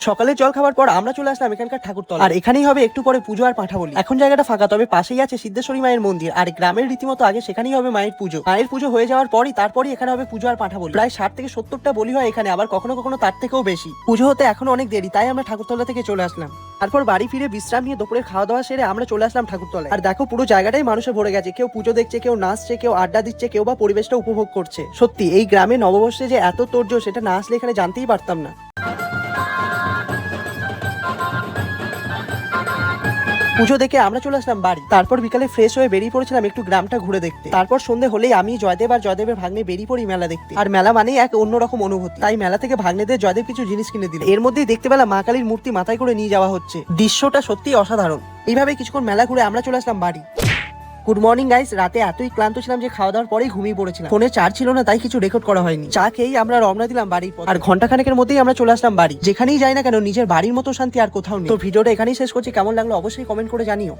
সকালে জল খাবার পর আমরা চলে আসলাম এখানকার ঠাকুরতলা। আর এখানেই হবে একটু পরে পুজো আর পাঠা বলি। এখন জায়গাটা ফাঁকা, তবে পাশেই আছে সিদ্ধেশ্বরী মায়ের মন্দির। আর গ্রামের রীতিমতো আগে সেখানেই হবে মায়ের পুজো। মায়ের পুজো হয়ে যাওয়ার পরই তারপরই এখানে হবে পুজো আর পাঠা বলি। প্রায় 60 থেকে 70টা বলি হয় এখানে, আবার কখনো কখনো তার থেকেও বেশি। পুজো হতে এখনো অনেক দেরি, তাই আমরা ঠাকুরতলা থেকে চলে আসলাম। তারপর বাড়ি ফিরে বিশ্রাম নিয়ে দুপুরের খাওয়া দাওয়া সেরে আমরা চলে আসলাম ঠাকুরতলায়। আর দেখো পুরো জায়গাটাই মানুষে ভরে গেছে। কেউ পুজো দেখছে, কেউ নাচছে, কেউ আড্ডা দিচ্ছে, কেউ বা পরিবেশটা উপভোগ করছে। সত্যি এই গ্রামে নববর্ষে যে এত তোড়জোড়, সেটা না আসলে এখানে জানতেই পারতাম না। পুজো দেখে আমরা চলে আসলাম বাড়ি। তারপর বিকালে ফ্রেশ হয়ে বেরিয়ে পড়েছিলাম একটু গ্রামটা ঘুরে দেখতে। তারপর সন্ধে হলেই আমি, জয়দেব আর জয়দেবের ভাগ্নে বেরিয়ে পড়ি মেলা দেখতে। আর মেলা মানেই এক অন্যরকম অনুভূতি, তাই মেলা থেকে ভাগ্নেদের জয়দেব কিছু জিনিস কিনে দিল। এর মধ্যেই দেখতে পেলাম মা কালীর মূর্তি মাথায় করে নিয়ে যাওয়া হচ্ছে। দৃশ্যটা সত্যি অসাধারণ। এইভাবে কিছুক্ষণ মেলা ঘুরে আমরা চলে আসলাম বাড়ি। Good morning guys. রাতে এতই ক্লান্ত ছিলাম যে খাওয়া দাওয়ার পরেই ঘুমিয়ে পড়েছিলাম। ফোনে চার্জ ছিল না, তাই কিছু রেকর্ড করা হয়নি। চা খেয়েই আমরা রওনা দিলাম বাড়ির পথে। আর ঘন্টাখানেকের মধ্যেই আমরা চলে আসলাম বাড়ি। যেখানেই যাই না কেন নিজের বাড়ির মতো শান্তি আর কোথাও নেই। তো ভিডিওটা এখানেই শেষ করছি। কেমন লাগলো অবশ্যই কমেন্ট করে জানিও।